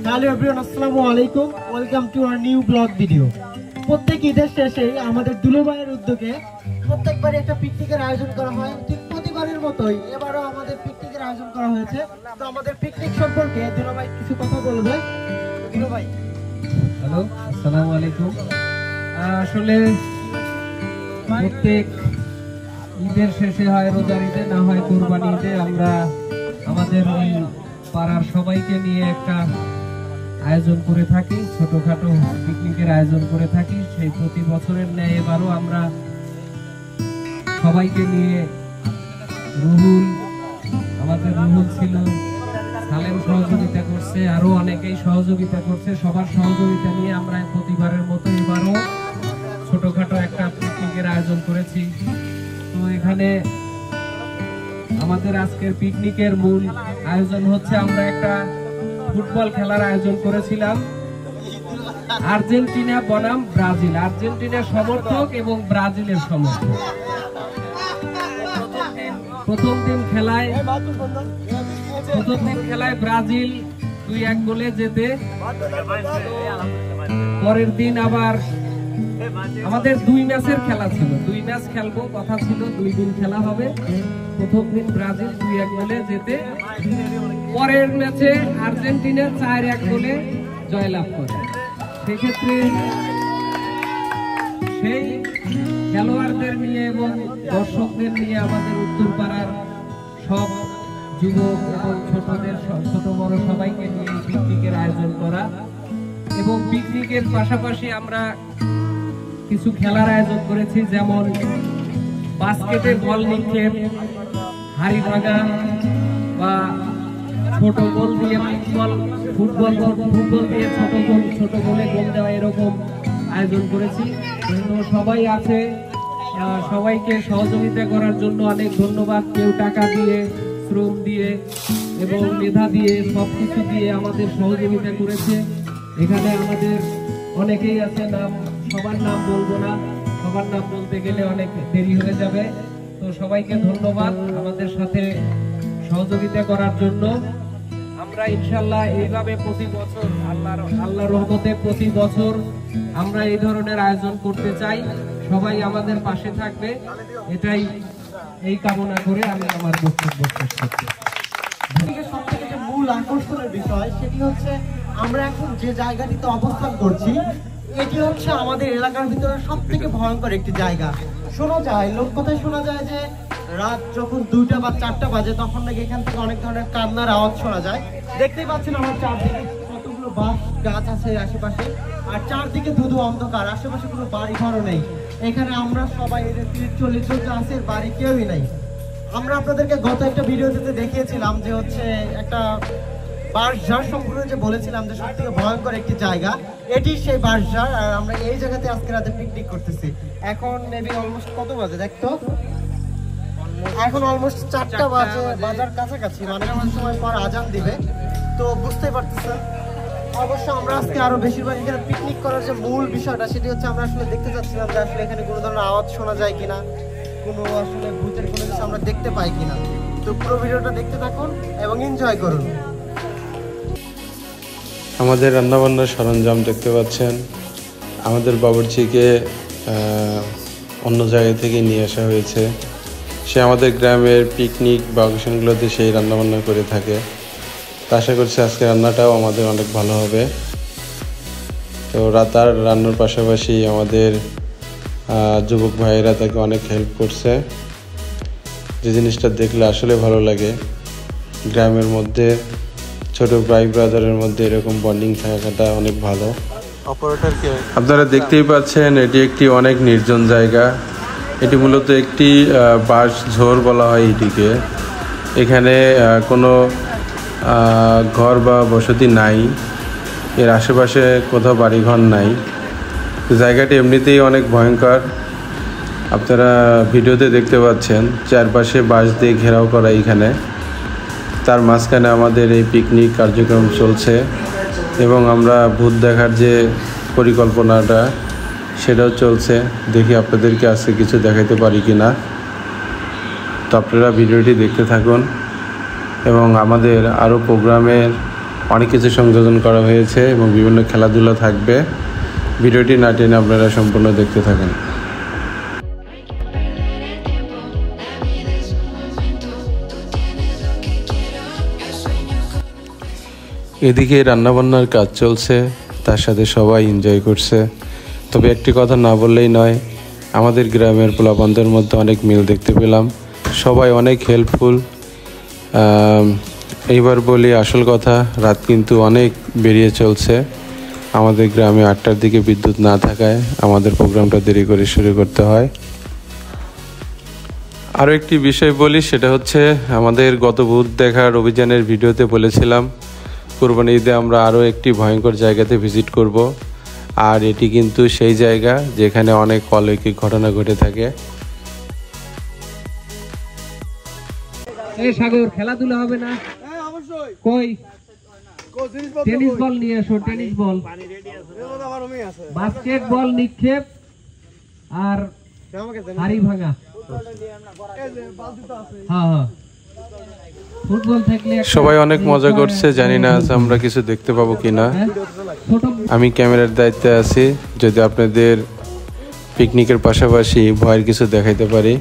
Hello everyone, আসসালামু আলাইকুম। Welcome to our new blog video. প্রত্যেক ঈদের শেষেই আমাদের দুলু ভাইয়ের উদ্যোগে প্রত্যেকবারই একটা পিকনিকের আয়োজন করা হয়। ঠিক প্রতিবারের মতোই এবারও আমাদের পিকনিকের আয়োজন করা হয়েছে। তো আমাদের পিকনিক সম্পর্কে দুলু ভাই কিছু কথা বলবে। দুলু ভাই, হ্যালো, আসসালামু আলাইকুম। আসলে প্রত্যেক ঈদের শেষে হয় রোজার ঈদে, না হয় কোরবানি ঈদে, আমরা আমাদের ওই পাড়ার সবাইকে নিয়ে একটা আয়োজন করে থাকি, ছোটখাটো পিকনিকের আয়োজন করে থাকি। সেই প্রতি বছরের ন্যায় এবারও আমরা সবাইকে নিয়ে, আমাদের রুহুল ছিল, সালেম সহযোগিতা করছে, আরো অনেকেই সহযোগিতা করছে। সবার সহযোগিতা নিয়ে আমরা প্রতিবারের মতো এবারও ছোটখাটো একটা পিকনিকের আয়োজন করেছি। তো এখানে আমাদের আজকের পিকনিকের মূল আয়োজন হচ্ছে, আমরা একটা ফুটবল খেলার আয়োজন করেছিলাম। আর্জেন্টিনা বনাম ব্রাজিল, আর্জেন্টিনার সমর্থক এবং ব্রাজিলের সমর্থক। প্রথম দিন খেলায় ব্রাজিল 2-1 গোলে জেতে। পরের দিন আবার আমাদের 2 ম্যাচের খেলা ছিল, 2 ম্যাচ খেলবো, কথা ছিল 2 দিন খেলা হবে। প্রথম দিন ব্রাজিল 2-1 গোলে জেতে, পরের ম্যাচে আর্জেন্টিনা 4-1 গোলে জয়লাভ করে। সেক্ষেত্রে সেই খেলোয়াড়দের নিয়ে এবং দর্শকদের নিয়ে আমাদের উত্তরপাড়ার সব যুবক এবং ছোট বড় সবাইকে নিয়ে পিকনিকের আয়োজন করা। এবং পিকনিকের পাশাপাশি আমরা কিছু খেলার আয়োজন করেছি, যেমন বাস্কেটে বল নিক্ষেপ, হাড়ি ভাঙা, বা ছোট গোল দিয়ে ফুটবল দিয়ে ছোট গোলে গোল দেওয়া, এরকম আয়োজন করেছি। তো সবাই আছে, সবাইকে সহযোগিতা করার জন্য অনেক ধন্যবাদ। কেউ টাকা দিয়ে, শ্রম দিয়ে এবং মেধা দিয়ে, সবকিছু দিয়ে আমাদের সহযোগিতা করেছে। এখানে আমাদের অনেকেই আছে, সবার নাম বলবো না, সবার নাম বলতে গেলে অনেক দেরি হয়ে যাবে। তো সবাইকে ধন্যবাদ আমাদের সাথে সহযোগিতা করার জন্য। আমরা ইনশাল্লাহ এইভাবে প্রতি বছর আল্লাহর রহমতে প্রতি বছর আমরা এই ধরনের আয়োজন করতে চাই। সবাই আমাদের পাশে থাকবে, এই কামনা করে আমি আমার বক্তব্য শেষ করছি। সবথেকে যে মূল আকর্ষণের বিষয় সেটি হচ্ছে, আমরা এখন যে জায়গাটিতে অবস্থান করছি এটি হচ্ছে আমাদের এলাকার ভিতরে সব থেকে ভয়ঙ্কর একটি জায়গা। লোককথায় শোনা যায় যে রাত যখন 2টা বা 4টা বাজে তখন নাকি এখান থেকে অনেক ধরনের কান্নার আওয়াজ শোনা যায়। দেখতেই পাচ্ছেন আমার চারদিকে কতগুলো বাঁশ গাছ আছে আশেপাশে, আর চারদিকে ধুধু অন্ধকার, আশেপাশে কোনো বাড়ি ঘরও নেই। এখানে আমরা সবাই 30-40 জন আছে, বাড়ি কেউই নাই। আমরা আপনাদেরকে গত একটা ভিডিওতে দেখিয়েছিলাম যে হচ্ছে একটা বাঁশঝাড় সম্পর্কে যে বলেছিলাম যে সব থেকে ভয়ঙ্কর একটি জায়গা, এটি সেই বাঁশঝাড়। আর আমরা এই জায়গাতে আজকে রাতে পিকনিক করতেছি। এখন মেবি অলমোস্ট কত বাজে দেখতো, এখন অলমোস্ট 4টা বাজার কাছাকাছি, মানে কিছু সময় পর আজান দিবে। তো বুঝতেই পারতেছেন, অবশ্য আমরা আজকে আরো বেশিরভাগ এখানে পিকনিক করার যে মূল বিষয়টা সেটি হচ্ছে, আমরা আসলে দেখতে চাচ্ছিলাম যে আসলে এখানে কোনো ধরনের আওয়াজ শোনা যায় কিনা, কোনো আসলে ভূতের কোনো কিছু আমরা দেখতে পাই কিনা। তো পুরো ভিডিওটা দেখতে থাকুন এবং এনজয় করুন। আমাদের রান্নাবান্নার সরঞ্জাম দেখতে পাচ্ছেন। আমাদের বাবুর্চিকে অন্য জায়গা থেকে নিয়ে আসা হয়েছে। সে আমাদের গ্রামের পিকনিক বা অকেশনগুলোতে সেই রান্নাবান্না করে থাকে। তা আশা করছি আজকে রান্নাটাও আমাদের অনেক ভালো হবে। তো রাতার রান্নার পাশাপাশি আমাদের যুবক ভাইয়েরা তাকে অনেক হেল্প করছে, যে জিনিসটা দেখলে আসলে ভালো লাগে। গ্রামের মধ্যে ছোট ভাই ব্রাদারের মধ্যে এরকম বন্ডিং থাকাটা অনেক ভালো। আপনারা দেখতেই পাচ্ছেন, এটি একটি অনেক নির্জন জায়গা। এটি মূলত একটি বাঁশ ঝোড় বলা হয় এটিকে। এখানে কোনো ঘর বা বসতি নাই, এর আশেপাশে কোথাও বাড়িঘর নাই। জায়গাটি এমনিতেই অনেক ভয়ঙ্কর। আপনারা ভিডিওতে দেখতে পাচ্ছেন চারপাশে বাঁশ দিয়ে ঘেরাও করা। এইখানে তার মাঝখানে আমাদের এই পিকনিক কার্যক্রম চলছে, এবং আমরা ভূত দেখার যে পরিকল্পনাটা সেটাও চলছে। দেখি আপনাদেরকে আজকে কিছু দেখাতে পারি কিনা। তো আপনারা ভিডিওটি দেখতে থাকুন এবং আমাদের আরও প্রোগ্রামের অনেক কিছু সংযোজন করা হয়েছে এবং বিভিন্ন খেলাধুলা থাকবে। ভিডিওটি না টেনে আপনারা সম্পূর্ণ দেখতে থাকেন। এদিকে রান্নাবান্নার কাজ চলছে, তার সাথে সবাই এনজয় করছে। তবে একটি কথা না বললেই নয়, আমাদের গ্রামের পোলাপানদের মধ্যে অনেক মিল দেখতে পেলাম, সবাই অনেক হেল্পফুল। এইবার বলি আসল কথা, রাত কিন্তু অনেক বেরিয়ে চলছে। আমাদের গ্রামে 8টার দিকে বিদ্যুৎ না থাকায় আমাদের প্রোগ্রামটা দেরি করে শুরু করতে হয়। আরও একটি বিষয় বলি, সেটা হচ্ছে আমাদের গত ভূত দেখার অভিযানের ভিডিওতে বলেছিলাম কুরবানি ঈদে আমরা আরও একটি ভয়ঙ্কর জায়গাতে ভিজিট করব, আর এটি কিন্তু সেই জায়গা যেখানে অনেক অলৌকিক ঘটনা ঘটে থাকে। এই সাগর, খেলাধুলা হবে না? কই টেনিস বল নিয়ে এসো, টেনিস বল, বাস্কেট বল নিক্ষেপ আর হাড়ি ভাঙা। হ্যাঁ, ফুটবল থাকলে সবাই অনেক মজা করছে, জানি না আজ আমরা কিছু দেখতে পাবো কিনা। আমি ক্যামেরার দায়িত্বে আছি, যদি আপনাদের পিকনিকের পাশাপাশি ভয়ের কিছু দেখাইতে পারি।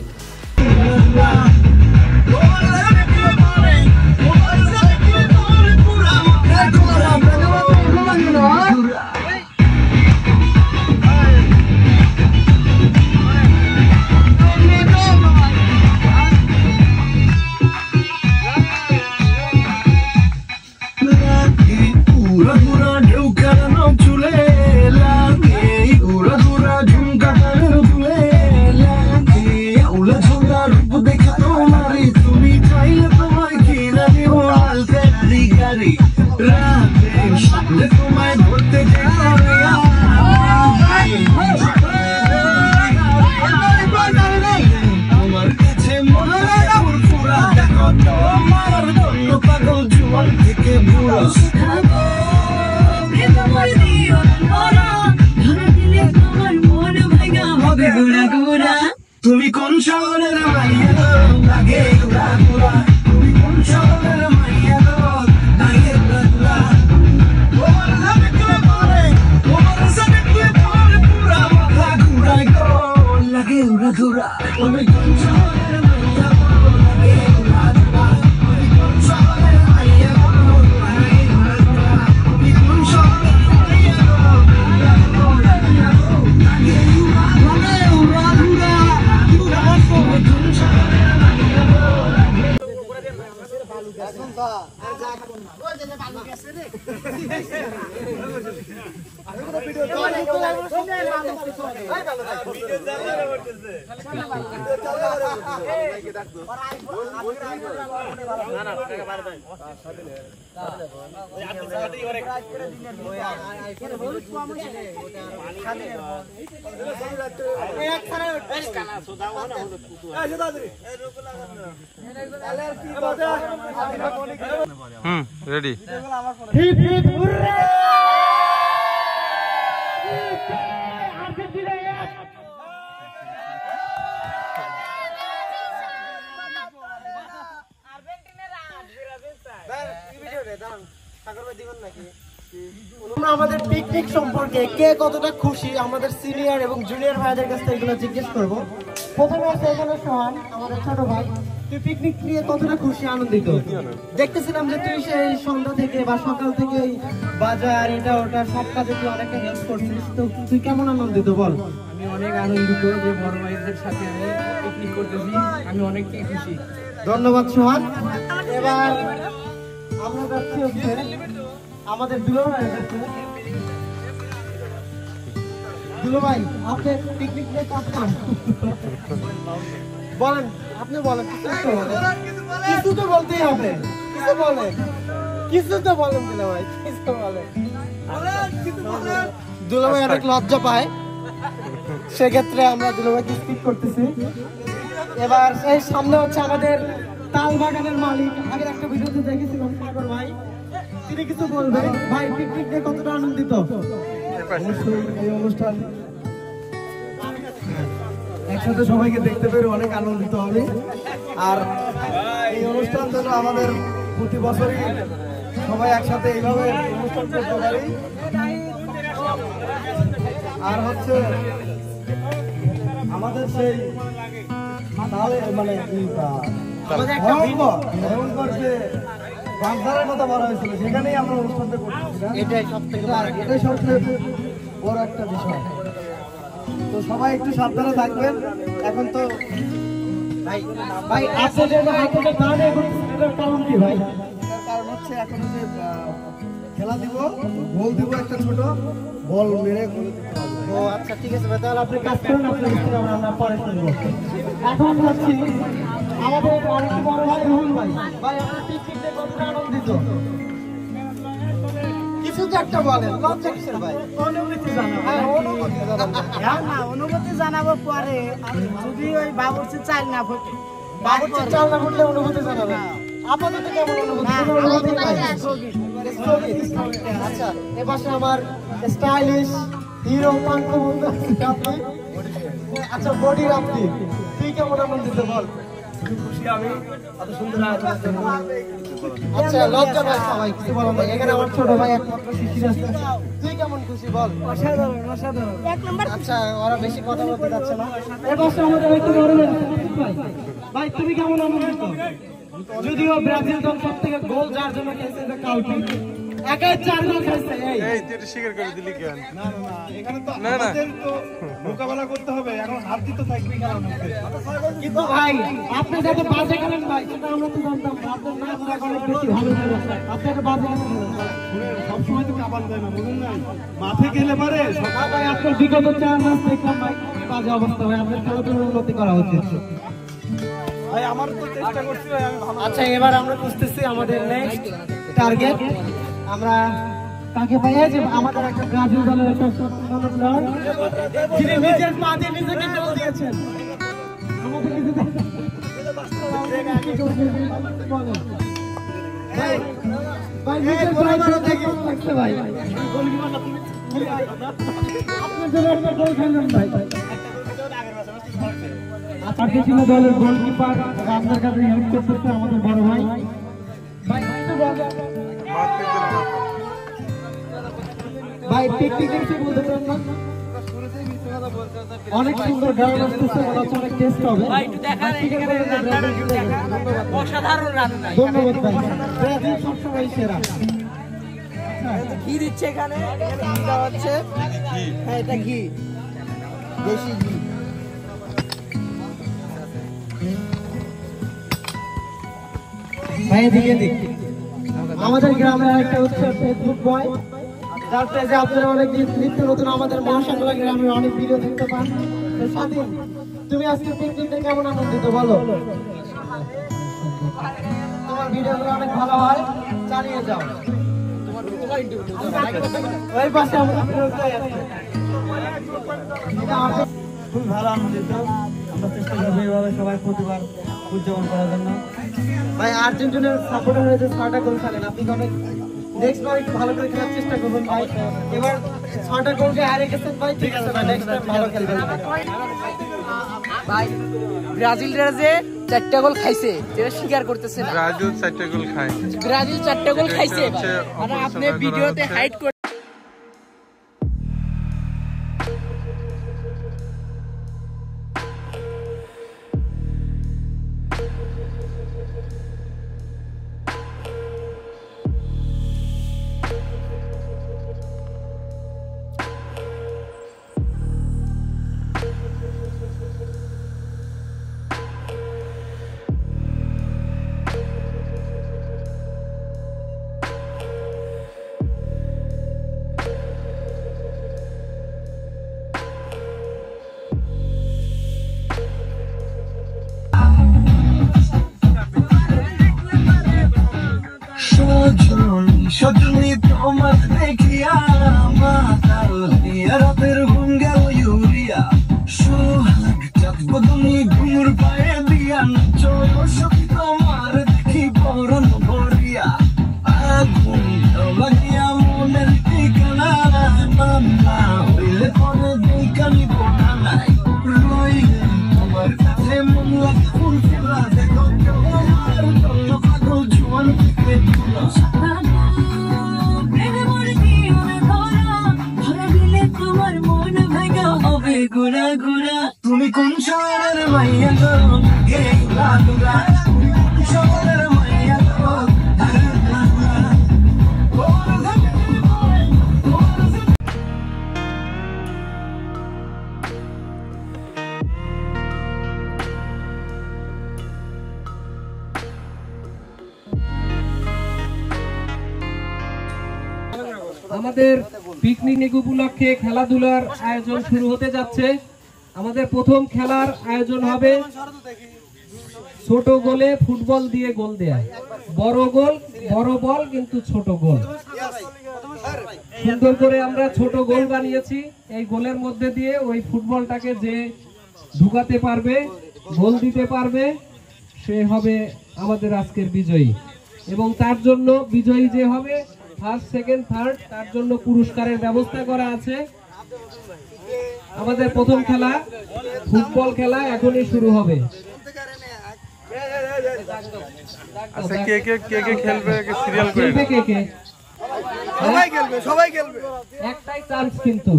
তুমি কোন শহরের মাইয়া গো লাগে ঘুরা ঘুরা, তুমি কোন শহরের মাইয়া গো লাগে ঘুরা ঘুরা, ওর সাথে কে পড়ে, ওর সাথে কে পড়ে পুরা মাথা ঘুরাই গো লাগে ঘুরা ঘুরা, তুমি কোন শহরের মাইয়া গো লাগে ঘুরা ঘুরা, তুমি কোন শহরের মাইয়া গো লাগে ঘুরা ঘুরা, তুমি কোন শহরের মাইয়া গো লাগে ঘুরা রেডি। আমরা আমাদের পিকনিক সম্পর্কে কে কতটা খুশি আমাদের সিনিয়র এবং জুনিয়র ভাইদের কাছ থেকে এগুলো জিজ্ঞেস করবো। প্রথমে আছে এখানে সোহান, আমাদের ছোট ভাই। তুই পিকনিক নিয়ে কতটা খুশি, আনন্দিত? দেখতেছিলাম যে তুই সেই সন্ধ্যা থেকে বা সকাল থেকে এই বাজার এটা ওটা সব কাজে তুই অনেকটা হেল্প করছিস, তো তুই কেমন আনন্দিত বল? আমি অনেক আনন্দিত যে বড় ভাইদের সাথে আমি পিকনিক করতেছি, আমি অনেকটাই খুশি। ধন্যবাদ সোহান। এবার আমরা যাচ্ছি হচ্ছে আমাদের দুলো ভাইয়ের কাছে। দুলো ভাই, আপনি পিকনিক নিয়ে কাজ করেন, বলেন, আপনি বলেন, কিছু তো বলতেই হবে, কিছু বলেন, কিছু তো বলেন দুলো ভাই, কিছু বলেন। দুলো ভাই অনেক লজ্জা পায়, সেক্ষেত্রে আমরা দুলো ভাইকে স্কিপ করতেছি। এবার সেই সামনে হচ্ছে আমাদের তাল বাগানের মালিক, আগের একটা ভিডিওতে দেখেছিলাম সাগর ভাই, তিনি কিছু বলবে। ভাই, পিকনিক নিয়ে কতটা আনন্দিত? অবশ্যই এই অনুষ্ঠান একসাথে সবাইকে দেখতে পেরে অনেক আনন্দিত হবে। আর এই অনুষ্ঠান যেন আমাদের প্রতি বছরই সবাই একসাথে এইভাবে অনুষ্ঠান করতে পারি। আর হচ্ছে আমাদের সেই তাহলে মানে ভয়ঙ্কর যে বাগধারার কথা বলা হয়েছিল সেখানেই আমরা অনুষ্ঠানটা করতেছি না, এটাই সবচেয়ে বড় একটা বিষয়। তো সবাই একটু সাবধানে থাকবেন। এখন তো ভাই আপনাদের হাইকোর্টের কারণে এটার কারণ কি ভাই? এটার কারণ হচ্ছে এখন যে খেলা দিব, গোল দিব, একটা ছোট বল মেরে গোল দিতে হবে। ও আচ্ছা ঠিক আছে ভাই, তাহলে আপনি কাজ করুন, আপনার ইনস্টাগ্রামে আমরা পরে শুনবো। এখন হচ্ছি আমাদের অনেক বড় ভাই রুহুল ভাই। ভাই আপনার পিকনিকটা কতটা আনন্দিত? কিছু তো একটা বলেন, লজ্জা কিসের ভাই? অনুভূতি জানাবো। হ্যাঁ অনুভূতি জানাবো। না অনুভূতি জানাবো পরে, যদি ওই বাবুর্চি চাল না ফুটে, বাবুর্চি চাল না ফুটলে অনুভূতি জানাবেন। আপাতত কেমন অনুভূতি? কোনো অনুভূতি নাই। আচ্ছা এপাশে আমার স্টাইলিশ হিরো পাঙ্কু বন্ধু আপনি। আচ্ছা বডি আপনি, তুই কেমন আনন্দিত বল? খুশি আমি এত সুন্দর আয়োজন। আচ্ছা লজ্জা পাই সবাই, কিছু বলো না। এখানে আমার ছোট ভাই একমাত্র শিশির আছে, তুই কেমন খুশি বল? অসাধারণ অসাধারণ এক নম্বর। আচ্ছা ওরা বেশি কথা বলতে যাচ্ছে না। এপাশে আমাদের একটু বড় ভাই, ভাই তুমি কেমন আনন্দিত? যদিও ব্রাজিল দল সব থেকে গোল যার জন্য খেলছে কাউকে একাই 4 গোল খেলছে। এই তুই এটা স্বীকার করে দিলি কেন? না না না, এখানে তো আমাদের তো মোকাবেলা করতে হবে, এখন হাত দিতে থাকবে খেলার মধ্যে। কিন্তু ভাই আপনি যাতে বাজে খেলেন ভাই সেটা আমরা তো জানতাম না। আপনার নাচ রাখ অনেক বেশি ভালো ছিল, আপনি একটা বাজে খেলেন। সবসময় তো কাবান দেয় না, বুঝুন নাই মাঠে গেলে পারে। না ভাই আপনার বিগত 4 ম্যাচ দেখলাম ভাই বাজে অবস্থা। ভাই আপনার খেলাধুলার উন্নতি করা উচিত। ভাই আমার তো চেষ্টা করছি ভাই, আমি ভালো। আচ্ছা এবার আমরা বুঝতেছি আমাদের নেক্সট টার্গেট আমরা কাকে পাই? যে আমাদের একটা ব্রাজিল দলের একটা প্লেয়ার যিনি নিজের পা দিয়ে নিজেকে গোল দিয়েছেন। আমাদের কিছু ভাই নিজের পা দিয়ে লাগছে ভাই। আপনার জন্য একটা গোল খেলেন ভাই। আর্জেন্টিনা দলের গোলকিপার আপনার কাছে হেল্প করতেছে আমাদের বড় ভাই। ভাই পিকনিক দেখতে বলতে পারেন না? অনেক সুন্দর গান আসতেছে, মনে হচ্ছে অনেক টেস্ট হবে। অসাধারণ রান্না। ধন্যবাদ ভাই, ব্রাজিল সবসময় সেরা। ঘি দিচ্ছে এখানে, ঘিটা হচ্ছে, হ্যাঁ এটা ঘি, দেশি ঘি। ভাই এদিকে দিক। আমাদের গ্রামে একটা হচ্ছে ফেসবুক বয়, যার পেজে আপনারা অনেক নিত্য নতুন আমাদের মহাশালা গ্রামের অনেক ভিডিও দেখতে পান। তো স্বাধীন, তুমি আজকে পিকনিকটা কেমন আনন্দিত বলো? তোমার ভিডিওগুলো অনেক ভালো হয়, চালিয়ে যাও। ওই পাশে আমাদের ফিরোজ ভাই আছে। খুব ভালো আনন্দিত। আমরা চেষ্টা করবো এইভাবে সবাই প্রতিবার উদযাপন করার জন্য। ভাই আর্জেন্টিনার সাপোর্টার হয়েছে 6টা গোল খেলেন, আপনি অনেক নেক্সট বার একটু ভালো করে খেলার চেষ্টা করবেন ভাই। এবার 6টা গোলকে হারে গেছেন ভাই, ঠিক আছে ভাই, নেক্সট টাইম ভালো খেলবেন ভাই। ব্রাজিলরা যে 4টা গোল খাইছে যেটা স্বীকার করতেছে না। ব্রাজিল 4টা গোল খায়। ব্রাজিল 4টা গোল খাইছে, আর আপনি ভিডিওতে হাইড করে সজনী তোমার দেখিয়া মাতাল রাতের ঘুম গেল ইউরিয়া। সোহাগ চাঁদ বদনি ঘুমুর পায়ে দিয়া চল সত্য আমার দেখি পরন ভরিয়া। আগুন লাগিয়া মনের ঠিকানা মামলা হইলে পরে দেখানি বোনা নাই। রইলে তোমার কাছে মন লাগে ফুলফেলা দেখো আমার পাগল জোয়ান থেকে তুলা। গুড়া গুড়া তুমি কোন শহরের মাইয়া গো গে গুড়া গুড়া তুমি কোন শহরের মাইয়া গো গুড়া গুড়া আমাদের পিকনিক উপলক্ষে খেলাধুলার আয়োজন শুরু হতে যাচ্ছে। আমাদের প্রথম খেলার আয়োজন হবে ছোট গোলে ফুটবল দিয়ে গোল দেয়া। বড় গোল বড় বল কিন্তু ছোট গোল। সুন্দর করে আমরা ছোট গোল বানিয়েছি। এই গোলের মধ্যে দিয়ে ওই ফুটবলটাকে যে ঢুকাতে পারবে, গোল দিতে পারবে, সে হবে আমাদের আজকের বিজয়ী। এবং তার জন্য বিজয়ী যে হবে ফার্স্ট সেকেন্ড থার্ড, তার জন্য পুরস্কারের ব্যবস্থা করা আছে। আমাদের প্রথম খেলা ফুটবল খেলা এখনই শুরু হবে। আচ্ছা, কে কে খেলবে সিরিয়াল করে খেলবে কে কে? সবাই খেলবে একটাই চান্স কিন্তু।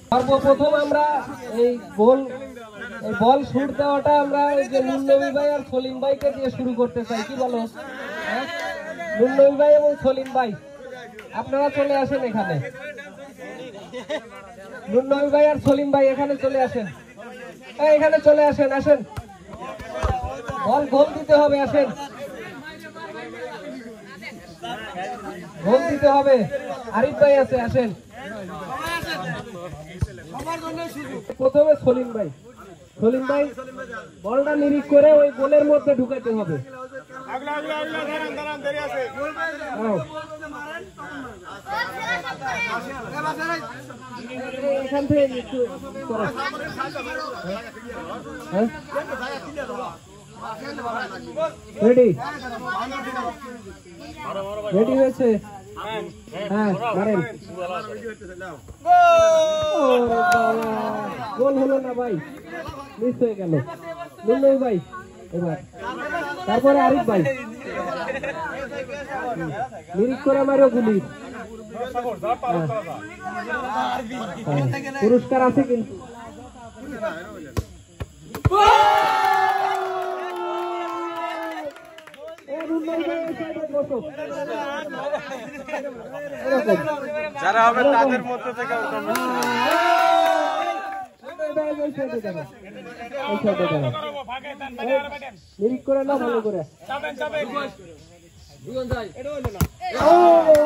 সর্বপ্রথম আমরা এই বল শুট দেওয়াটা আমরা ওই যে নুননবী ভাই আর সলিম ভাইকে দিয়ে শুরু করতে চাই, কি বলো? হ্যাঁ, নুননবী ভাই এবং সলিম ভাই আপনারা চলে আসেন এখানে। নুননবী ভাই আর সলিম ভাই এখানে চলে আসেন, এখানে চলে আসেন। আসেন, বল গোল দিতে হবে, আসেন গোল দিতে হবে। আরিফ ভাই আছে, আসেন। প্রথমে সলিম ভাই বলটা নিরিখ করে ওই গোলের মধ্যে ঢুকাতে হবে। এখান থেকে রেডি হয়েছে? হ্যাঁ, মারেন। গোল হলো না ভাই, মিস হয়ে গেল। মুন্নই ভাই এবার, তারপরে আরিফ ভাই নিরিখ করে মারো গুলি। পুরস্কার আছে কিন্তু। যারা হবে তাদের মধ্যে থেকে নিরিখ করে না, ভালো করে।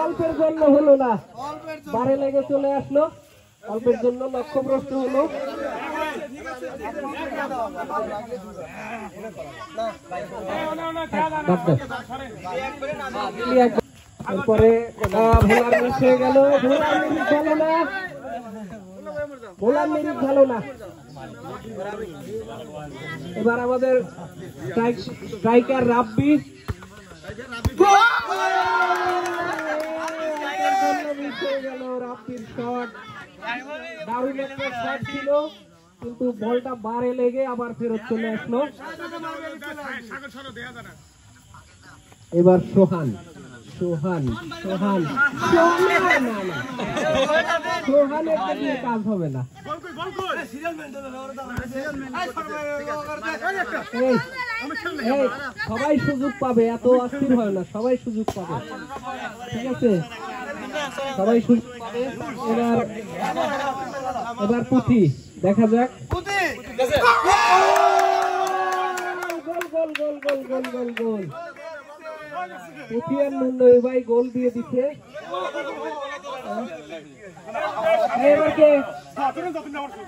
অল্পের জন্য হলো না, বারে লেগে চলে আসলো, অল্পের জন্য লক্ষ্যভ্রষ্ট হলো। তারপরে ভোলার মিস হয়ে গেল, ভোলার মিরিক ভালো না। এবার আমাদের স্ট্রাইকার রাব্বি, রাব্বির শট দারুণ একটা শট ছিল, কিন্তু বলটা বারে লেগে আবার ফেরত চলে আসলো। এবার সোহান সোহানের দিয়ে কাজ হবে না। সবাই সুযোগ পাবে, এত অস্থির হয় না, সবাই সুযোগ পাবে, ঠিক আছে? সবাই সুযোগ পাবে। এবার পুঁথি, দেখা যাক। গোল গোল গোল গোল গোল গোল গোল পুঁথি আর মুন্নই ভাই গোল দিয়ে দিচ্ছে।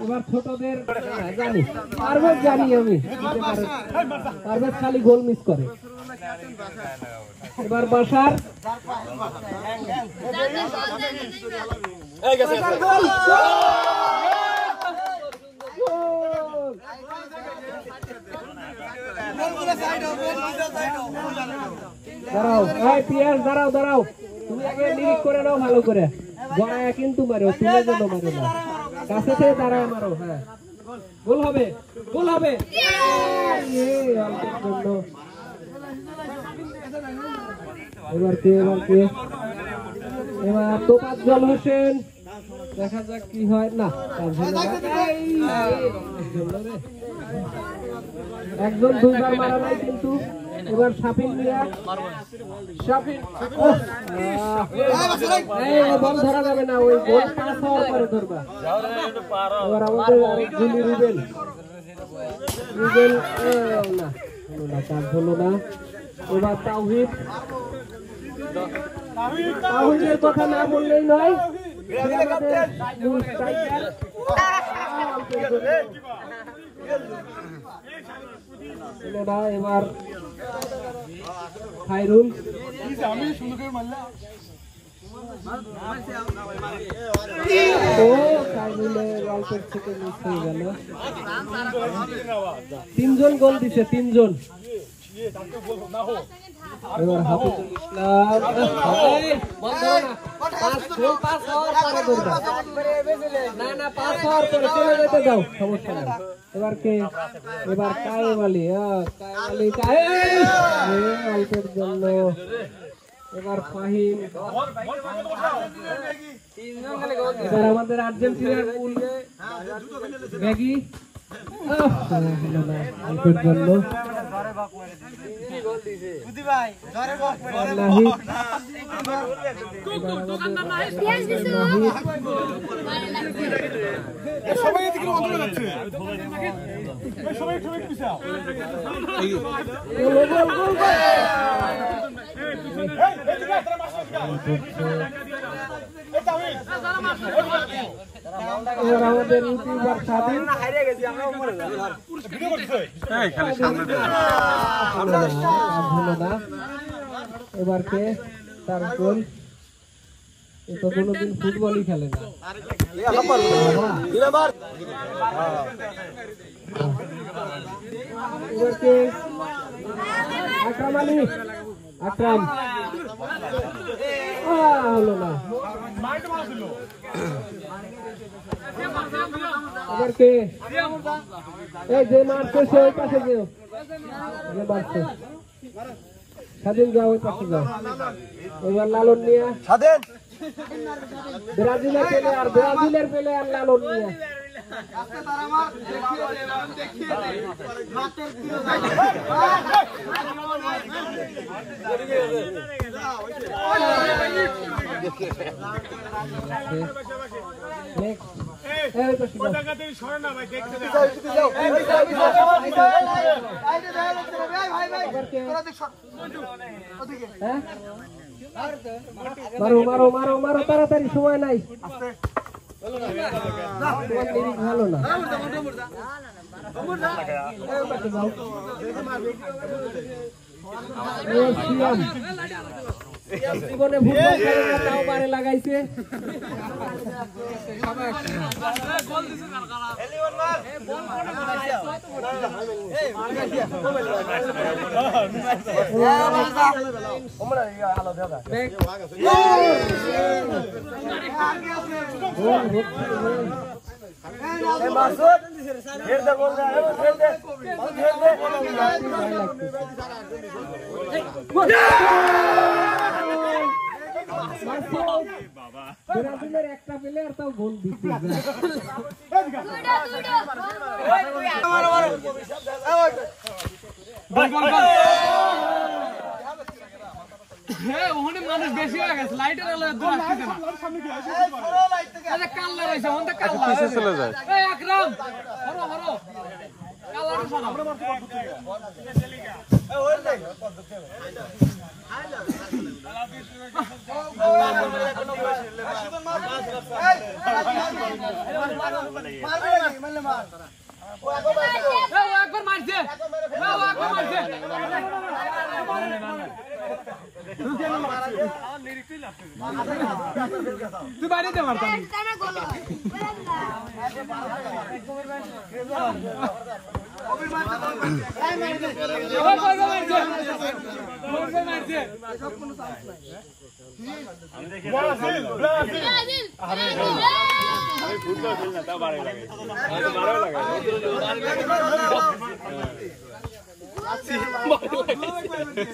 এবার ছোটদের জানি পারভেজ, জানি আমি পারভেজ খালি গোল মিস করে। এবার বাসার দাঁড়াও, পিয়াস দাঁড়াও দাঁড়াও, তুমি আগে নিরিখ করে নাও ভালো করে, গড়ায় কিন্তু মারো, তুলে যেন মারো না, কাছে থেকে দাঁড়ায় মারো। হ্যাঁ, গোল হবে, গোল হবে। এবার কে এবার তোফাজ্জল হোসেন, দেখা যাক কি হয়। না একজন দুইবার মারা নাই, কিন্তু এবার সাফিন মিয়া বল ধরা যাবে না, ওই গোল পাস হওয়ার পরে ধরবা। এবার আমাদের গুলি রুবেল না কাজ হলো না। এবার তাওহিদের কথা না বললেই নয়। এবার খায়রুল তিনজন গোল দিছে, তিনজন। এবার হাফিজুল ইসলাম না পাস হওয়ার পরে চলে যেতে দাও, সমস্যা নেই। এবার কে? এবার কায়েম আলী, অল্পের জন্য। এবার ফাহিম। এবার আমাদের আর্জেন্টিনার মূল ম্যাগি অল্পের জন্য। আমাদের ইউটিউবার স্বাধীন এবার কে? তার গোল। এ তো কোনোদিন ফুটবলই খেলে না। এবার কে? আকরাম আলী, আকরাম হলো না। এবার কে? এই যে মারছে সে ওই পাশে যেও, যে মারছে স্বাধীন যাও, ওই পাশে যাও। এবার লালন নিয়া স্বাধীন, ব্রাজিলের পেলে আর ব্রাজিলের পেলে আর লালন নিয়া। মারো মারো মারো মারো, তাড়াতাড়ি, সময় নাই। ভালো না। জীবনে ফুটবল খেলে না, তাও পারে লাগাইছে। ব্রাজিলের একটা প্লেয়ার তাও গোল দিচ্ছে। ওখানে মানুষ বেশি হয়ে গেছে, লাইটের আলো আসতেছে না। কাল্লা রয়েছে, ওখানে কাল্লা চলে যায়। আকরাম হরো হরো, কাল্লাটা সরাও। একবার মারছে, একবার মারছে। তুই বাড়িতে মারতাম। ফুটবল খেলি না, তাও বাড়ি লাগে।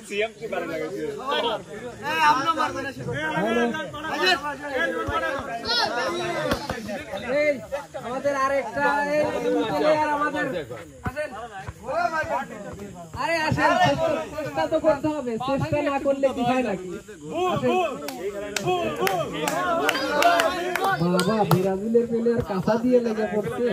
সিএম কি বাড়ি লাগাইছে? আমরা মারবো না। আমাদের আরেকটা প্লেয়ার আমাদের আসেন। আরে আসেন, চেষ্টা তো করতে হবে, চেষ্টা না করলে কি হয় নাকি? বাবা ব্রাজিলের প্লেয়ার কাঁচা দিয়ে লেগে পড়ছে।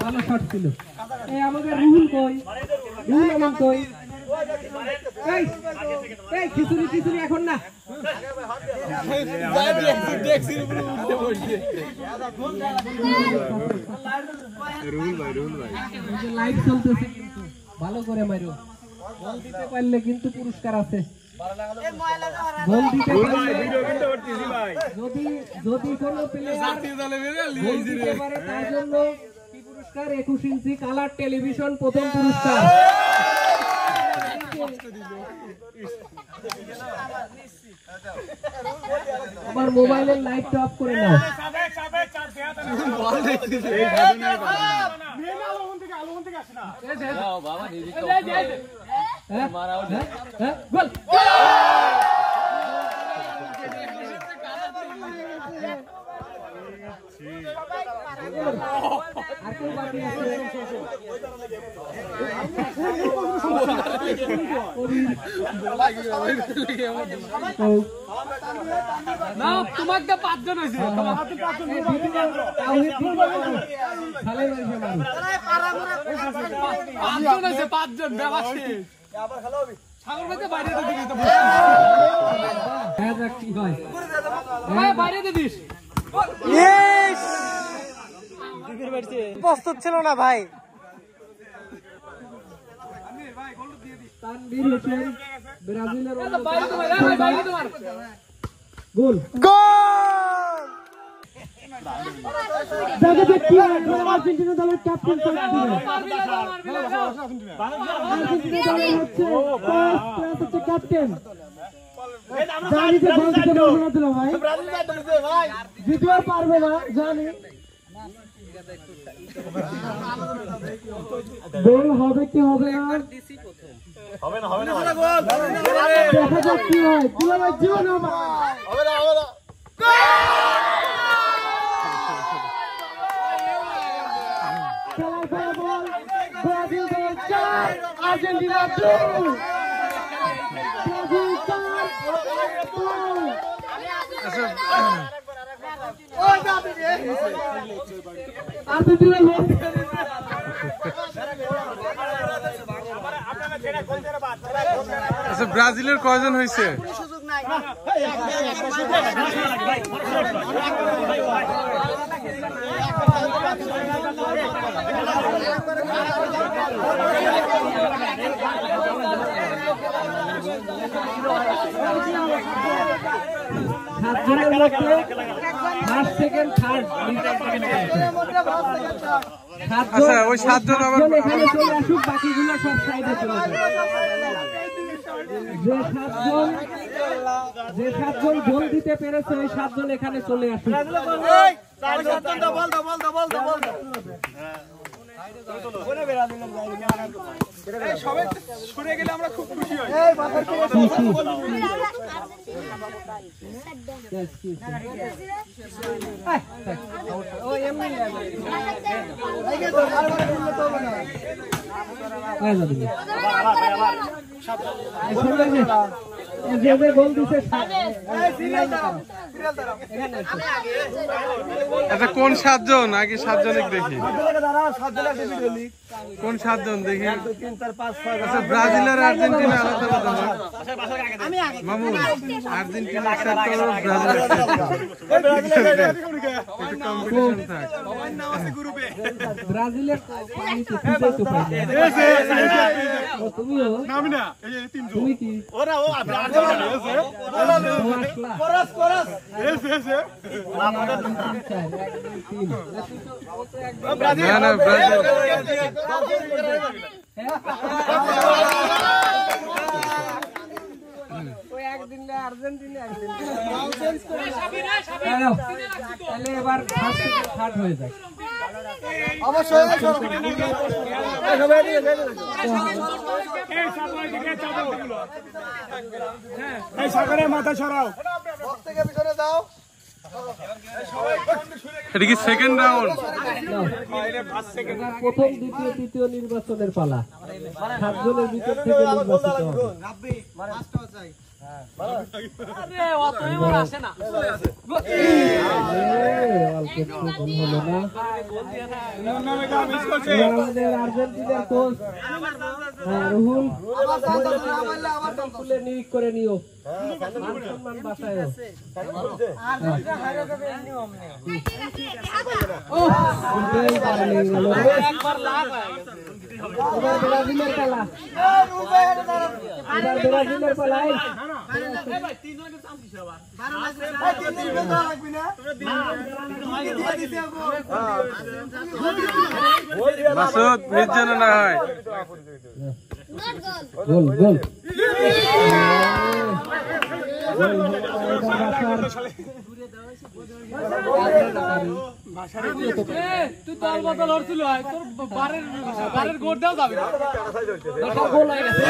ভালো শট ছিল। এই আমাদের রুহুল কই? রুহুল আলম কই? এই খিচুড়ি খিচুড়ি এখন না। লাইভ চলতেছে, ভালো করে মারো। বল দিতে পারলে কিন্তু পুরস্কার আছে। বল দিতে পারলে যদি কোনো প্লেয়ার বল দিতে পারে তার জন্য কি পুরস্কার? 21 ইঞ্চি কালার টেলিভিশন প্রথম পুরস্কার। আমার মোবাইলের লাইটটা অফ করে নাও। গোল। আর কেউ বাকি আছে? না, তোমার তো 5 জন হয়েছে। প্রস্তুত ছিল না ভাই। তানভীর হোসেন ব্রাজিলের গোল। আর্জেন্টিনা দলের ক্যাপ্টেন ক্যাপ্টেন জানি যে গোল দিতে পারবে না দিল ভাই, জিততে পারবে না জানি। গোল হবে কি হবে না দেখা যাক কি হয়। জীবন হবে না। আর্জেন্টিনা আচ্ছা, ব্রাজিলের কয়জন হয়েছে? সাতজনের মধ্যে ফার্স্ট সেকেন্ড থার্ড আচ্ছা, ওই 7 জন আবার এখানে চলে আসুক, বাকিগুলো সব সাইডে চলে যাবে। যে সাতজন গোল দিতে পেরেছে ওই 7 জন এখানে চলে আসুক। গোল দিচ্ছে আচ্ছা, কোন 7 জন? আগে 7 জনকে দেখি, কোন 7 জন দেখি। আচ্ছা, ব্রাজিল আর আর্জেন্টিনা আলাদা আলাদা না? মামু, আর্জেন্টিনা সেট করো, ব্রাজিল কম্পিটিশন থাক। ব্রাজিলের তুমিও তুমি কি না না, ব্রাজিল তাহলে এবার ফার্স্ট থেকে থার্ড হয়ে যায়। অবশ্যই এই সাগরের মাথা ছড়াও থেকে পিছনে যাও। এটা কি সেকেন্ড রাউন্ড? প্রথম দ্বিতীয় তৃতীয় নির্বাচনের পালা 7 জনের ভিতর থেকে নির্বাচিত হবে। আমাদের আর্জেন্টিনার কোচ রুহুল তুলে নিয়োগ করে নিও, সম্মান বাসায়। এবার ব্রাজিলের পালা, এবার ব্রাজিলের পালায় মাসুদ মিস যেন না হয়। গোল গোল তুই তোর বদল হচ্ছিল তোর বারের গোল দেওয়া যাবে গোল হয়ে গেছে।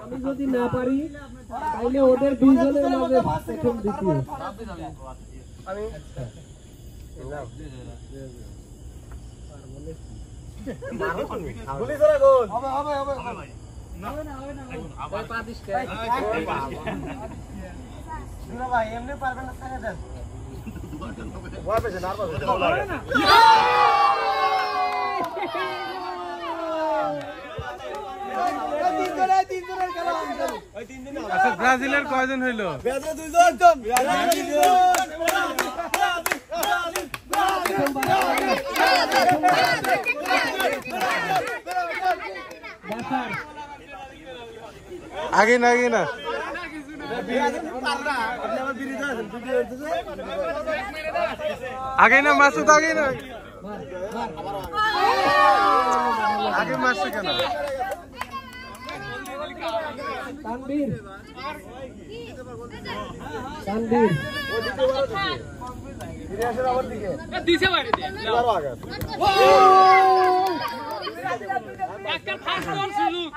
আমি যদি না পারি তাইলে ওদের দুইজনের মাঝে প্রথম দ্বিতীয়। ভাই এমনি পারবেন না, ছেড়ে দেন। আচ্ছা ব্রাজিলের কয়জন হইলো? আগে না আগে না আগে না মাসুদ আগে না আগে মারছে কেন? তানভীর তানভীর দিছে বাইরে একটা ফার্স্ট ওয়ান সুযোগ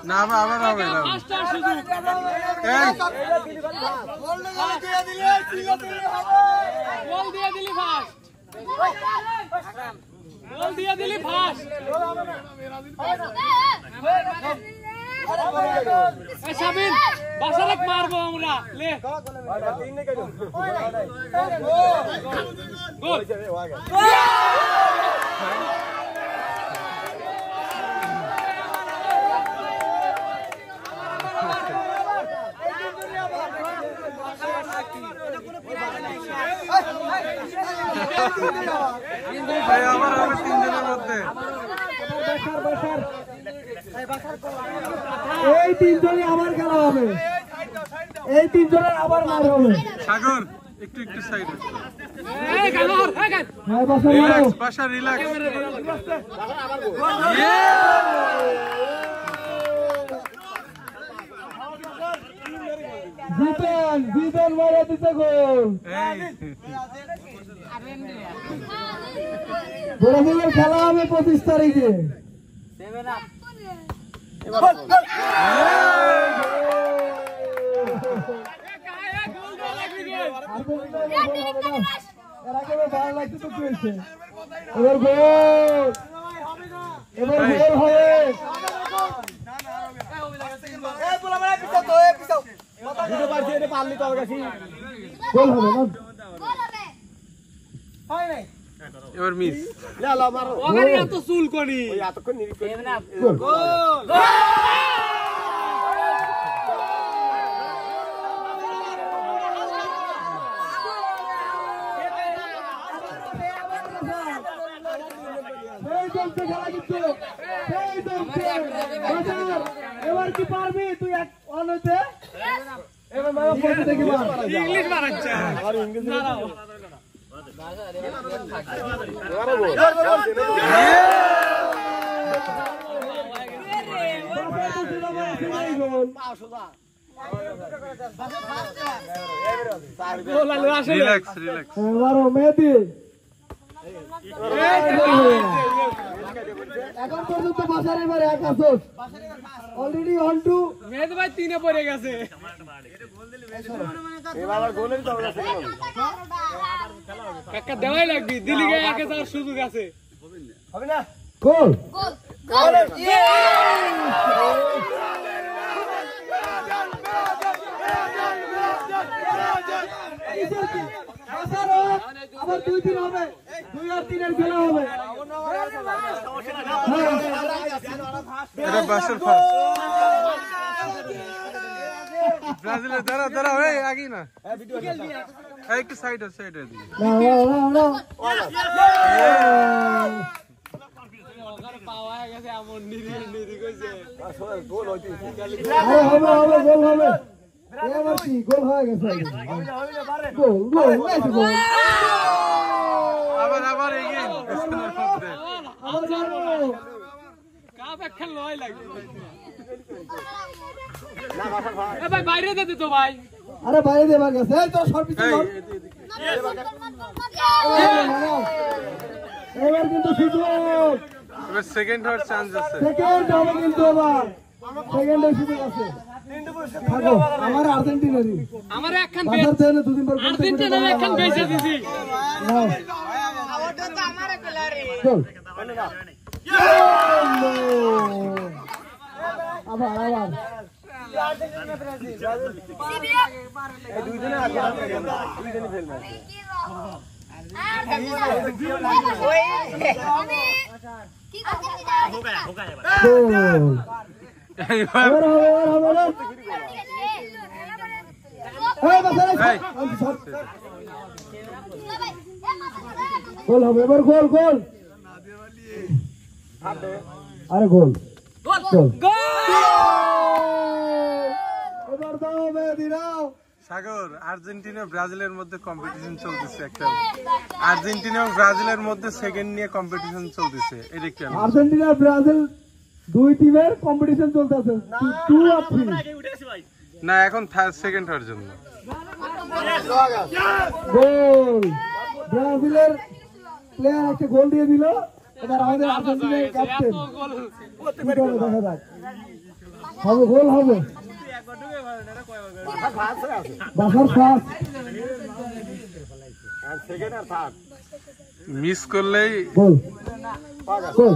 না আবার হবে না। ফার্স্ট ওয়ান সুযোগ গোল দিয়ে দিলি ফার্স্ট গোল দিয়ে দিলি ফার্স্ট এই শামিন বাসারে মারবো আমরা লে গোল আবার হবে 3 জনের মধ্যে। এই 3 জনই আবার খেলা হবে, এই 3 জনের আবার মার হবে। সাগর একটু একটু সাইডে এই গালর এই গাল হ্যাঁ বাসা রিল্যাক্স বাসা রিল্যাক্স। জিতেন জিতেন মারা দিতে গোল। ব্রাজিলের খেলা হবে 25 তারিখে। এর আগে ভালো লাগছে তো কি হয়েছে, এবার গোল, এবার গোল হবে। গোল হবে না, এবার মিস ওখানে এত চুল করি চলছে খেলা কিন্তু সেই চলছে বাজার এবার কি পারবি তুই এক অন হইতে এবার বাবা পড়তে দেখি ইংলিশ মারাচ্ছে আর ইংলিশ না রিল্যাক্স রিল্যাক্স এবারও মেহেদি এখন পর্যন্ত বাসার এবার এক আসোস অলরেডি অন টু মেহেদি ভাই 3 এ পড়ে গেছে কাকা দেওয়াই লাগবে দিলি গায়ে একে যাওয়ার সুযোগ আছে হবে না গোল গোল আবার 2-3 হবে 2 আর 3 এর খেলা হবে এটা বাসের ফার্স্ট ব্রাজিলের দাঁড়া দাঁড়া এই আগে না এই একটু সাইডে সাইডে দিকে না পাওয়া গেছে এমন নিরি কইছে গোল হইছে হবে গোল হবে এবার কি গোল হয়ে গেছে গোল গোল নাইস গোল আবার এগেইন স্পিনার মধ্যে কাপ একটা লয় লাগবে এ ভাই বাইরে দে তো ভাই আরে বাইরে দেবা গেছে এই তো সর পিছে ধর এবার কিন্তু সুযোগ এবার সেকেন্ড হওয়ার চান্স আছে সেকেন্ড হবে কিন্তু এবার সেকেন্ডের সুযোগ আছে থাকো আমার আর্জেন্টিনারই আমার একখান বাজার থেকে দুদিন পর আর্জেন্টিনার একখান বেঁচে দিছি নাও আমারটা তো আমারে কলারে গোল আবার আর্জেন্টিনা ব্রাজিল এই দুইজনে আগে দুইজনে ফেলবে গোল হবে এবার গোল গোল আরে গোল গোল এবার দাও মেহেদি দাও সাগর আর্জেন্টিনা ব্রাজিলের মধ্যে কম্পিটিশন চলতেছে একটা আর্জেন্টিনা এবং ব্রাজিলের মধ্যে সেকেন্ড নিয়ে কম্পিটিশন চলতেছে এটা কেন আর্জেন্টিনা ব্রাজিল দুই টিমের কম্পিটিশন চলতেছে 2 আর 3 না এখন সেকেন্ড হওয়ার জন্য গোল ব্রাজিলের প্লেয়ার একটা গোল দিয়ে দিল এবার আমাদের আর্জেন্টিনার ক্যাপ্টেন দেখা যাক হবে গোল হবে বাসার ফার্স্ট মিস করলেই গোল গোল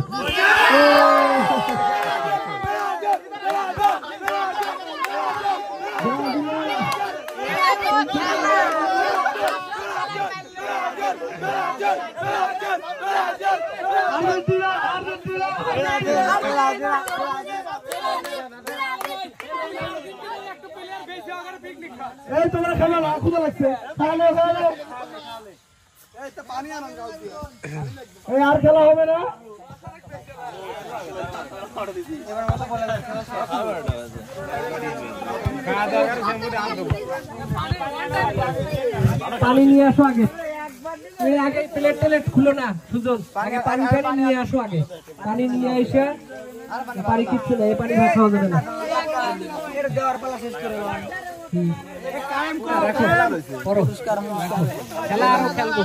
আর্জেন্টিনা এই তোমরা খেলো না ক্ষুধা লাগছে খেলো খেলো এই আর খেলা হবে না পানি নিয়ে আসো আগে আগে প্লেট টেলেট খুলো না সুজন আগে পানি টানি নিয়ে আসো আগে পানি নিয়ে এসে পানি কিচ্ছু না এই পানি ভাত খাওয়া যাবে না খেলা আরো খেলবো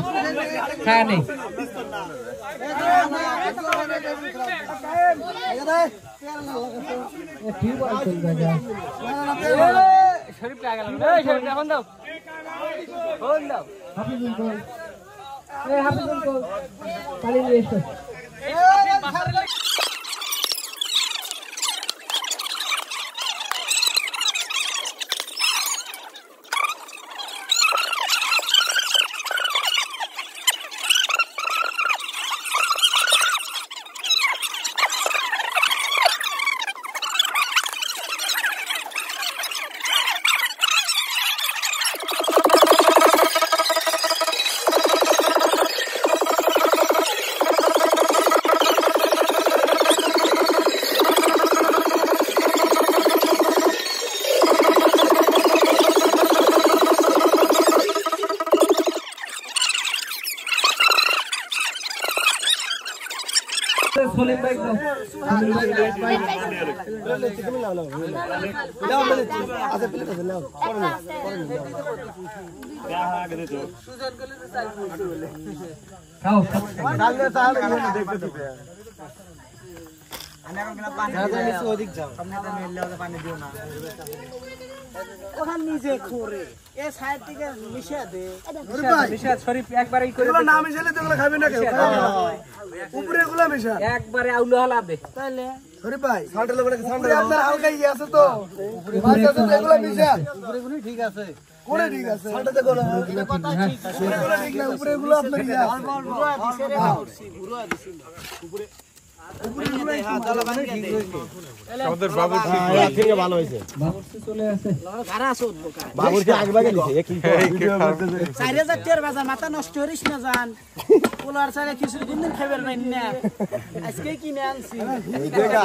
খায় নেই ঠিক আছে শরীফ লাগা লাগবে এই শরীফ এখন দাও ফোন দাও হাফিজুল গোল এই হাফিজুল গোল পানি নিয়ে এসো সলিম ভাই দাও। সলিম ভাই খাও। নিজে করে এ সাইড থেকে মিশে দে শরীফ একবারই করে এগুলো না মিশালে তো এগুলো খাবে না কেউ উপরে এগুলো মিশা একবারে আউলো হলা দে তাহলে সরি ভাই সান্ডেল করে সান্ডেল আপনার হালকা ইয়ে আছে তো ভাই আছে এগুলো মিশা উপরে গুলো ঠিক আছে কোনে ঠিক আছে সান্ডেল দেখো না কথা ঠিক না উপরে এগুলো আপনার ইয়ে আছে পুরো দিছে রে পুরো দিছিল উপরে আমাদের বাবুর্চি থেকে ভালো হয়েছে বাবুর্চি চলে আসে। গারা আছে উদ্বোকা বাবুর্চি আগে ভাগে দিছে কি 4000 টাকার বাজার মাথা নষ্ট করিস না জান পোলার চালে কিছু দিন খাবার নাই না আজকে কিনে আনছি দেখা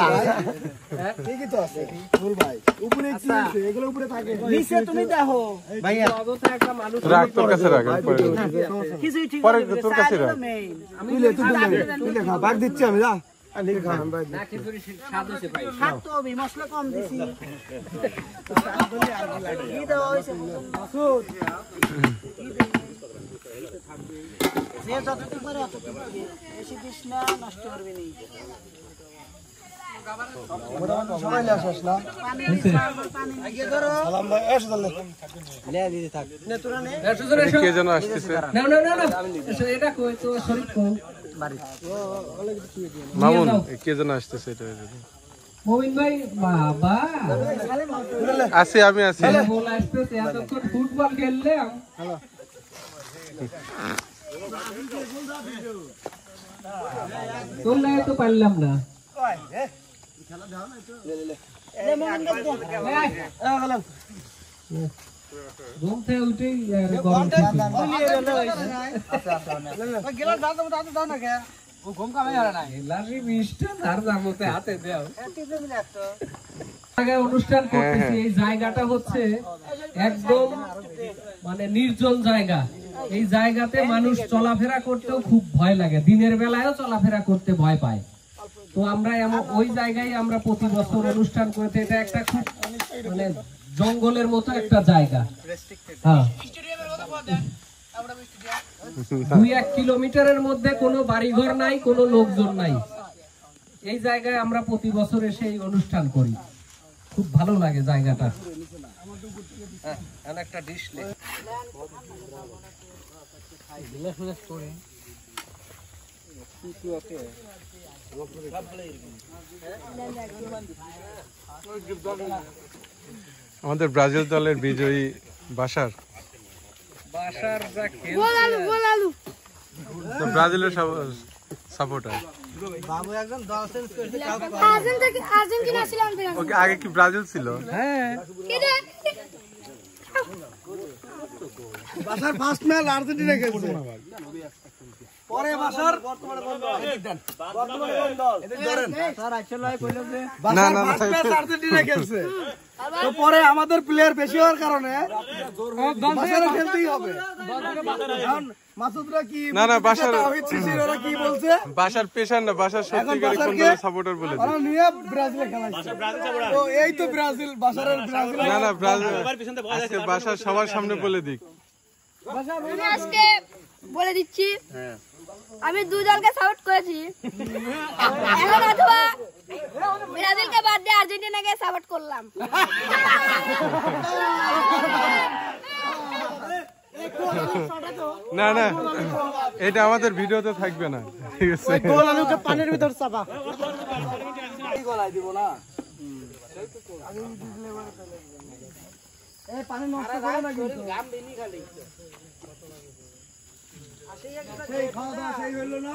ঠিকই তো আছে ফুল ভাই উপরে কি আছে এগুলো উপরে থাকে নিচে তুমি দেখো ভাইয়া অবস্থা একটা মানুষ রাখ, তোর কাছে রাখ, আমি পরে কিছুই ঠিক পরে হবে তোর কাছে রাখ। তুই খা ভাগ দিচ্ছি আমি যা আনি খা ভাই না খিচুড়ি স্বাদ হয়েছে ভাই। খাত তো হবে মশলা কম দিছি কি দেওয়া হয়েছে মাসুদ যে যতটুকু পারে অতটুকু দিয়ে। বেশি দিস না নষ্ট করবি নি সবাই আসছ না পানি আগে ধরো সালাম ভাই এসে দলে এসো জোরে এসো। কে যেন আসতেছে। না না না না এসো, এটা কই তো শরীফ কো মামুন কে যেন আসতেছে এটা। মোমিন ভাই বাবা আছি, আমি আছি। বল আসতেছে এতক্ষণ ফুটবল খেললাম। তোমরা তো পারলাম না। ঘুম থেকে উঠেই গরম অনুষ্ঠান করতেছি। এই জায়গাটা হচ্ছে একদম মানে নির্জন জায়গা। এই জায়গাতে মানুষ চলাফেরা করতেও খুব ভয় লাগে, দিনের বেলায়ও চলাফেরা করতে ভয় পায়। তো আমরা এমন ওই জায়গায় আমরা প্রতি বছর অনুষ্ঠান করতে, এটা একটা খুব মানে জঙ্গলের মতো একটা জায়গা। হ্যাঁ, 2-1 কিলোমিটারের মধ্যে কোনো বাড়িঘর নাই, কোনো লোকজন নাই। এই জায়গায় আমরা প্রতি বছর এসে এই অনুষ্ঠান করি, খুব ভালো লাগে জায়গাটা। একটা ডিশ আমাদের ব্রাজিল দলের বিজয়ী বাশার তো ব্রাজিলের সাপোর্টার। ওকে আগে কি ব্রাজিল ছিল? হ্যাঁ, বাসার ফার্স্ট ম্যাচ আর্জেন্টিনা খেলছে, পরে বাসার আর্জেন্টিনা খেলছে, তো পরে আমাদের প্লেয়ার বেশি হওয়ার কারণে বাসারে খেলতেই হবে। মাসুদরা কি না, বাসার ওরা কি বলছে, বাসার পেশার না, বাসার সত্যিকারের কোন দলের সাপোর্টার বলে দিই। ওরা নিয়ে ব্রাজিলে খেলাচ্ছে, তো এই তো ব্রাজিল, বাসারের ব্রাজিল। না ব্রাজিল আজকে বাসার সবার সামনে বলে দিক। আমি আজকে বলে দিচ্ছি, আমি 2 দলকে সাপোর্ট করেছি, এখন অথবা ব্রাজিলকে বাদ দিয়ে আর্জেন্টিনাকে সাপোর্ট করলাম। না এটা আমাদের ভিডিওতে থাকবে না, ঠিক আছে? পানির ভিতর চাপা পানি নষ্ট করে না কিন্তু খাওয়া দাওয়া সেই হইলো না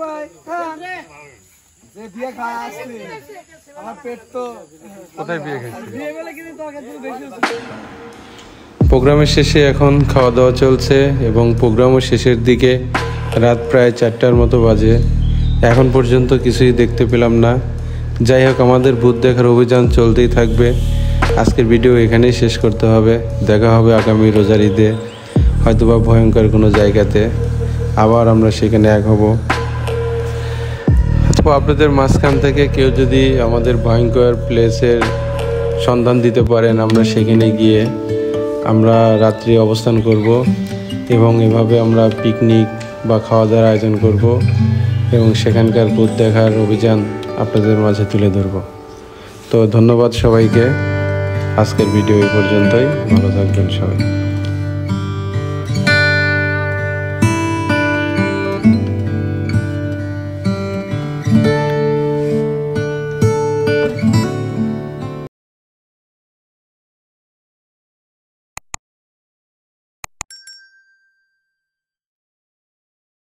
ভাই, যে বিয়ে খাওয়া আসছে আমার পেট তো কোথায় বিয়ে খাইছে? বিয়ে বেলা কিন্তু তোকে বেশি প্রোগ্রামের শেষে এখন খাওয়া দাওয়া চলছে এবং প্রোগ্রামের শেষের দিকে রাত প্রায় 4টার মতো বাজে। এখন পর্যন্ত কিছুই দেখতে পেলাম না। যাই হোক, আমাদের ভূত দেখার অভিযান চলতেই থাকবে। আজকের ভিডিও এখানেই শেষ করতে হবে। দেখা হবে আগামী রোজার ঈদে, হয়তোবা ভয়ঙ্কর কোনো জায়গাতে। আবার আমরা সেখানে এক হব। আপু আপনাদের মাঝখান থেকে কেউ যদি আমাদের ভয়ঙ্কর প্লেসের সন্ধান দিতে পারেন, আমরা সেখানে গিয়ে আমরা রাত্রি অবস্থান করব এবং এভাবে আমরা পিকনিক বা খাওয়া দাওয়ার আয়োজন করব এবং সেখানকার ভূত দেখার অভিযান আপনাদের মাঝে তুলে ধরব। তো ধন্যবাদ সবাইকে। আজকের ভিডিও এই পর্যন্তই। ভালো থাকবেন সবাই।